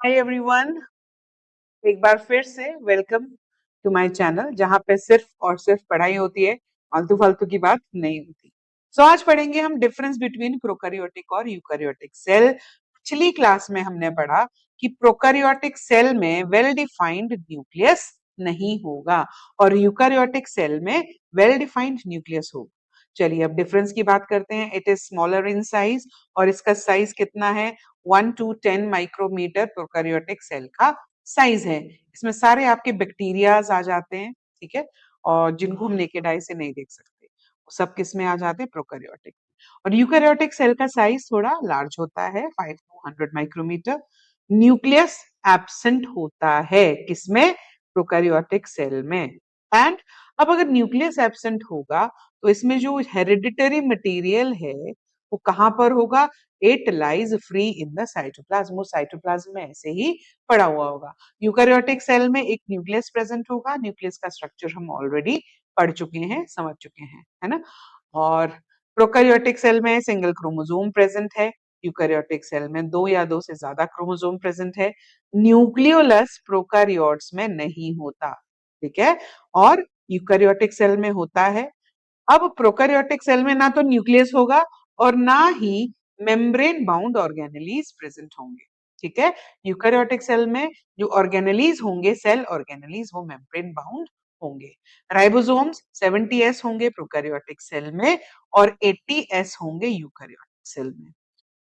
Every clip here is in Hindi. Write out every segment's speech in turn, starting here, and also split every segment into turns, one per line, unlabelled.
हाय एवरीवन, एक बार फिर से वेलकम टू माय चैनल जहां पे सिर्फ और सिर्फ पढ़ाई होती है, फालतू फालतू की बात नहीं होती। आज पढ़ेंगे हम डिफरेंस बिटवीन प्रोकैरियोटिक और यूकैरियोटिक सेल। पिछली क्लास में हमने पढ़ा कि प्रोकैरियोटिक सेल में वेल डिफाइंड न्यूक्लियस नहीं होगा और यूकैरियोटिक सेल में वेल डिफाइंड न्यूक्लियस होगा। चलिए अब डिफरेंस की बात करते हैं। It is smaller in size और इसका साइज कितना है? 1 to 10 माइक्रोमीटर प्रोकैरियोटिक सेल का साइज है। इसमें सारे आपके बैक्टीरियाज आ जाते हैं, ठीक है, और जिनको हम नेकेड आई से नहीं देख सकते, वो सब किस में आ जाते हैं? प्रोकैरियोटिक। और यूकैरियोटिक सेल का साइज थोड़ा लार्ज होता है, 5 to 100 माइक्रोमीटर। न्यूक्लियस एब्सेंट होता है किसमें? प्रोकैरियोटिक सेल में। एंड अब अगर न्यूक्लियस एब्सेंट होगा तो इसमें जो हेरिडिटरी मटेरियल है वो कहां पर होगा? It lies free in the cytoplasm. वो साइटोप्लाज्म में ऐसे ही पड़ा हुआ होगा। यूकैरियोटिक सेल में एक न्यूक्लियस प्रेजेंट होगा। न्यूक्लियस का स्ट्रक्चर हम ऑलरेडी पढ़ चुके हैं, समझ चुके हैं, है ना। और प्रोकैरियोटिक सेल में सिंगल क्रोमोसोम प्रेजेंट है। यूकैरियोटिक सेल में दो या दो से ज्यादा क्रोमोसोम प्रेजेंट है। न्यूक्लियोलस प्रोकैरियोट्स में नहीं होता, ठीक है, और यूकैरियोटिक सेल में होता है। अब प्रोकैरियोटिक सेल में ना तो न्यूक्लियस होगा और ना ही मेम्ब्रेन बाउंड ऑर्गेनेलीज प्रेजेंट होंगे, ठीक है। यूकैरियोटिक सेल में जो ऑर्गेनेलीज होंगे, सेल ऑर्गेनेलीज, वो मेम्ब्रेन बाउंड होंगे। राइबोसोम्स 70s होंगे प्रोकैरियोटिक सेल में और 80s होंगे यूकैरियोटिक सेल में।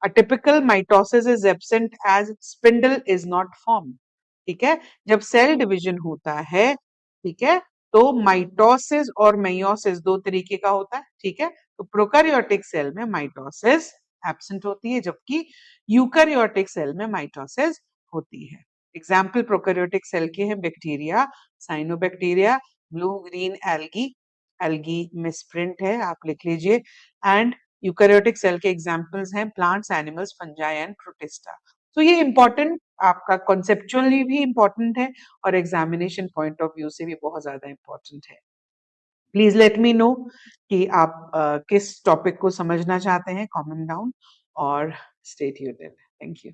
A typical mitosis is absent as spindle is not formed, ठीक है। जब सेल डिवीजन होता है, ठीक है, तो माइटोसिस और मेयोसिस दो तरीके का होता है, ठीक है। तो प्रोकैरियोटिक सेल में माइटोसिस एब्सेंट होती है जबकि यूकैरियोटिक सेल में माइटोसिस होती है। एग्जाम्पल प्रोकैरियोटिक सेल के हैं bacteria, cyanobacteria, blue green algae, algae misprint है, आप लिख लीजिए। एंड यूकैरियोटिक सेल के एग्जांपल्स हैं plants, animals, fungi and protista. तो ये इंपॉर्टेंट, आपका कॉन्सेप्चुअली भी इंपॉर्टेंट है और एग्जामिनेशन पॉइंट ऑफ व्यू से भी बहुत ज्यादा इंपॉर्टेंट है। प्लीज लेट मी नो कि आप किस टॉपिक को समझना चाहते हैं, कमेंट डाउन और स्टे ट्यून्ड। Thank you.